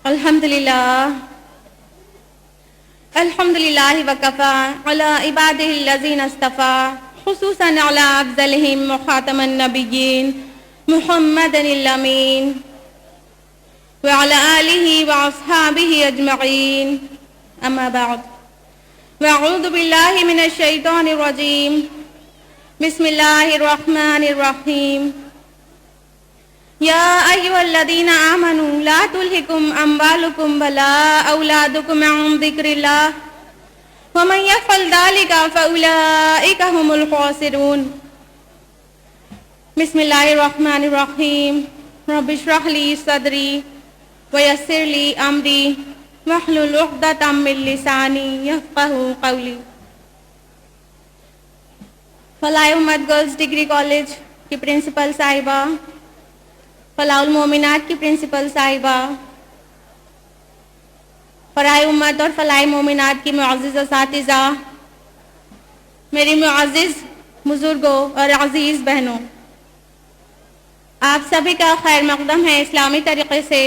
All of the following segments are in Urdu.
الحمدللہ وکفا علی عبادہ الذین اصطفى خصوصا علی افضلہم وخاتم النبیین محمد الامین وعلی آلہ واصحابہ اجمعین اما بعد واعوذ باللہ من الشیطان الرجیم بسم اللہ الرحمن الرحیم یا ایھا الذین آمنوا لا تلہکم اموالکم ولا اولادکم عن ذکر اللہ ومن یفعل ذلک فاولئک هم الخاسرون بسم اللہ الرحمن الرحیم رب اشرح لی صدری ویسر لی امری واحلل عقدۃ من لسانی یفقہوا قولی۔ فلاح امت گرلز ڈگری کالج کی پرنسپل صاحبہ، فلاح المومنات کی پرنسپل صاحبہ، فلاح امت اور فلاح مومنات کی معزز اساتذہ، میری معزز بزرگوں اور عزیز بہنوں، آپ سبھی کا خیر مقدم ہے اسلامی طریقے سے۔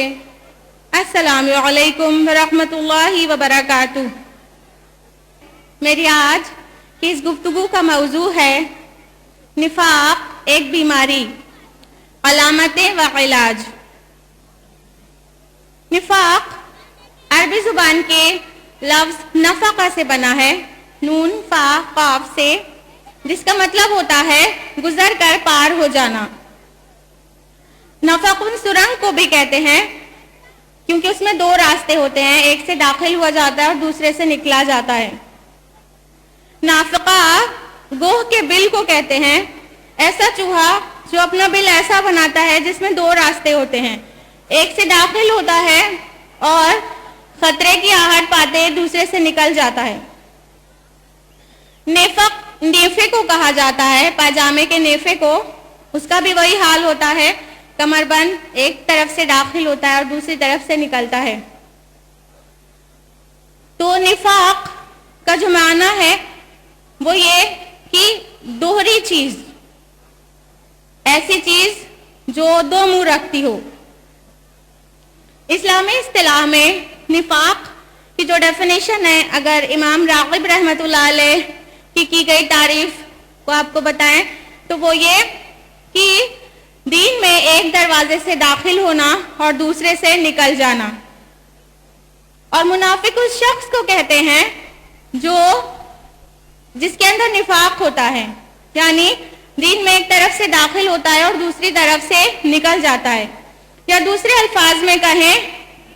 السلام علیکم ورحمۃ اللہ وبرکاتہ۔ میری آج کی اس گفتگو کا موضوع ہے نفاق ایک بیماری، علامتیں و علاج۔ نفاق عربی زبان کے لفظ نفقہ سے بنا ہے، نون فا قاف سے، جس کا مطلب ہوتا ہے گزر کر پار ہو جانا۔ نفقن سرنگ کو بھی کہتے ہیں کیونکہ اس میں دو راستے ہوتے ہیں، ایک سے داخل ہوا جاتا ہے اور دوسرے سے نکلا جاتا ہے۔ نافقہ گوہ کے بل کو کہتے ہیں، ایسا چوہا جو اپنا بل ایسا بناتا ہے جس میں دو راستے ہوتے ہیں، ایک سے داخل ہوتا ہے اور خطرے کی آہٹ پاتے دوسرے سے نکل جاتا ہے۔ نیفے کو کہا جاتا ہے، پاجامے کے نیفے کو، اس کا بھی وہی حال ہوتا ہے، کمر بند ایک طرف سے داخل ہوتا ہے اور دوسری طرف سے نکلتا ہے۔ تو نفاق کا جو معنی ہے وہ یہ کہ دوہری چیز، ایسی چیز جو دو منہ رکھتی ہو۔ اسلامی اصطلاح میں نفاق کی جو ڈیفینیشن ہے، اگر امام راغب رحمۃ اللہ علیہ کی گئی تعریف کو آپ کو بتائیں تو وہ یہ کہ دین میں ایک دروازے سے داخل ہونا اور دوسرے سے نکل جانا۔ اور منافق اس شخص کو کہتے ہیں جس کے اندر نفاق ہوتا ہے، یعنی دین میں ایک طرف سے داخل ہوتا ہے اور دوسری طرف سے نکل جاتا ہے، یا دوسرے الفاظ میں کہیں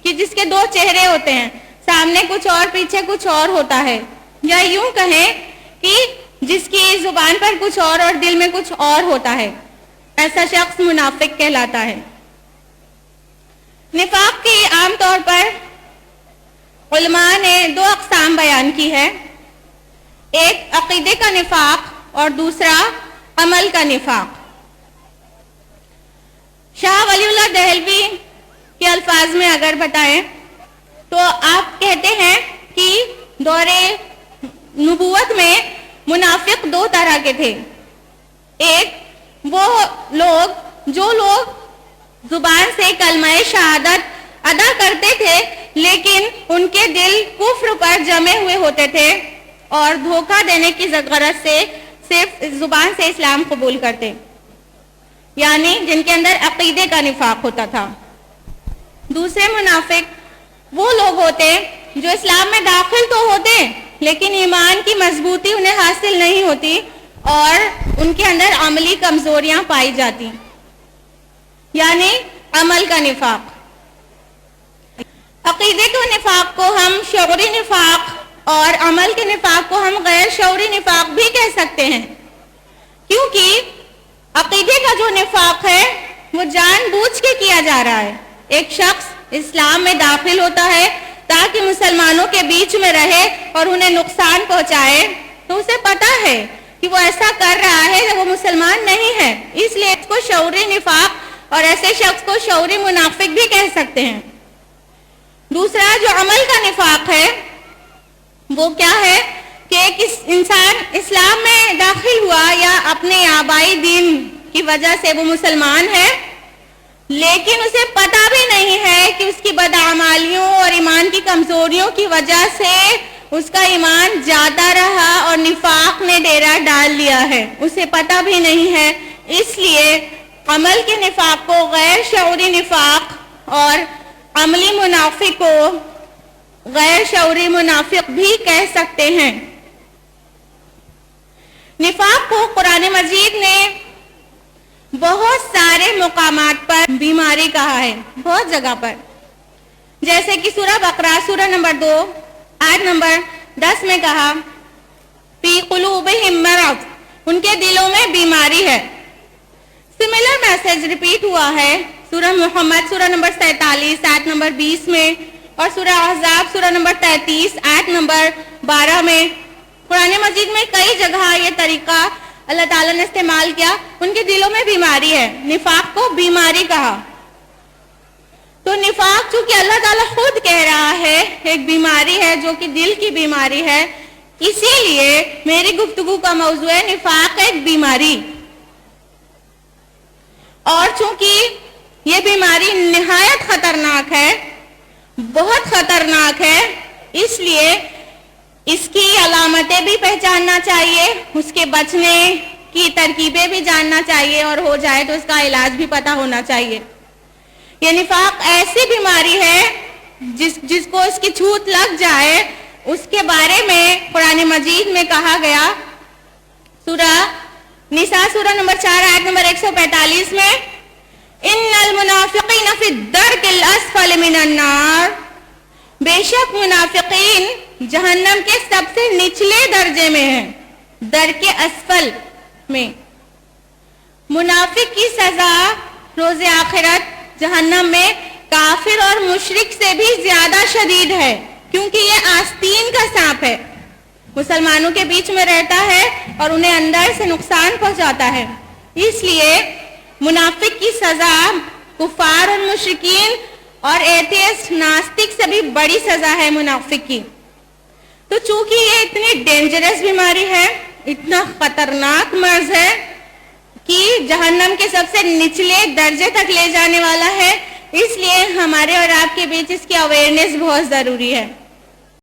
کہ جس کے دو چہرے ہوتے ہیں، سامنے کچھ اور پیچھے کچھ اور ہوتا ہے، یا یوں کہیں کہ جس کی زبان پر کچھ اور دل میں کچھ اور ہوتا ہے، ایسا شخص منافق کہلاتا ہے۔ نفاق کی عام طور پر علماء نے دو اقسام بیان کی ہے، ایک عقیدے کا نفاق اور دوسرا عمل کا نفاق۔ شاہ ولی اللہ دہلوی کے الفاظ میں اگر بتائیں تو آپ کہتے ہیں کہ دور نبوت میں منافق دو طرح کے تھے، ایک وہ لوگ جو زبان سے کلمہ شہادت ادا کرتے تھے لیکن ان کے دل کفر پر جمے ہوئے ہوتے تھے اور دھوکہ دینے کی غرض سے صرف زبان سے اسلام قبول کرتے، یعنی جن کے اندر عقیدے کا نفاق ہوتا تھا۔ دوسرے منافق وہ لوگ ہوتے جو اسلام میں داخل تو ہوتے لیکن ایمان کی مضبوطی انہیں حاصل نہیں ہوتی اور ان کے اندر عملی کمزوریاں پائی جاتی، یعنی عمل کا نفاق۔ عقیدے کے نفاق کو ہم شعوری نفاق اور عمل کے نفاق کو ہم غیر شعوری نفاق بھی کہہ سکتے ہیں، کیونکہ عقیدے کا جو نفاق ہے وہ جان بوجھ کے کیا جا رہا ہے۔ ایک شخص اسلام میں داخل ہوتا ہے تاکہ مسلمانوں کے بیچ میں رہے اور انہیں نقصان پہنچائے، تو اسے پتا ہے کہ وہ ایسا کر رہا ہے کہ وہ مسلمان نہیں ہے، اس لیے اس کو شعوری نفاق اور ایسے شخص کو شعوری منافق بھی کہہ سکتے ہیں۔ دوسرا جو عمل کا نفاق ہے وہ کیا ہے کہ ایک انسان اسلام میں داخل ہوا یا اپنے آبائی دین کی وجہ سے وہ مسلمان ہے، لیکن اسے پتا بھی نہیں ہے کہ اس کی بدعمالیوں اور ایمان کی کمزوریوں کی وجہ سے اس کا ایمان جاتا رہا اور نفاق نے ڈیرا ڈال لیا ہے، اسے پتا بھی نہیں ہے. اس لیے عمل کے نفاق کو غیر شعوری نفاق اور عملی منافق کو غیر شعوری منافق بھی کہہ سکتے ہیں. نفاق کو قرآن مجید نے بہت سارے مقامات پر بیماری کہا ہے، بہت جگہ پر، جیسے کہ سورہ بقرہ سورہ نمبر 2 آیت نمبر 10 میں کہا فی قلوبہم مرض، ان کے دلوں میں بیماری ہے. سملر میسج ریپیٹ ہوا ہے سورہ محمد سورہ نمبر 47 آیت نمبر 20 میں، اور سورہ احزاب سورہ نمبر 33 آیت نمبر 12 میں. قرآن مجید میں کئی جگہ یہ طریقہ اللہ تعالیٰ نے استعمال کیا. ان کے دلوں میں بیماری ہے، نفاق کو بیماری کہا. تو نفاق چونکہ اللہ تعالیٰ خود کہہ رہا ہے ایک بیماری ہے جو کہ دل کی بیماری ہے، اسی لیے میری گفتگو کا موضوع ہے نفاق ایک بیماری. اور چونکہ یہ بیماری نہایت خطرناک ہے، بہت خطرناک ہے، اس لیے اس کی علامتیں بھی پہچاننا چاہیے، اس کے بچنے کی ترکیبیں بھی جاننا چاہیے، اور ہو جائے تو اس کا علاج بھی پتہ ہونا چاہیے. یہ نفاق ایسی بیماری ہے جس کو اس کی چھوت لگ جائے اس کے بارے میں قرآن مجید میں کہا گیا سورہ نساء سورہ نمبر 4 آیت نمبر 145 میں ان المنافقین فی الدرک الاسفل من النار، بے شک منافقین جہنم کے سب سے نچلے درجے میں ہیں، درک اسفل میں. منافق کی سزا روز آخرت جہنم میں کافر اور مشرک سے بھی زیادہ شدید ہے، کیونکہ یہ آستین کا سانپ ہے، مسلمانوں کے بیچ میں رہتا ہے اور انہیں اندر سے نقصان پہنچاتا ہے. اس لیے منافق کی سزا کفار اور مشرکین اور ایتھیسٹ ناستک سے بھی بڑی سزا ہے منافق کی. تو چونکہ یہ اتنی ڈینجرس بیماری ہے، اتنا خطرناک مرض ہے کہ جہنم کے سب سے نچلے درجے تک لے جانے والا ہے، اس لیے ہمارے اور آپ کے بیچ اس کی اویئرنیس بہت ضروری ہے.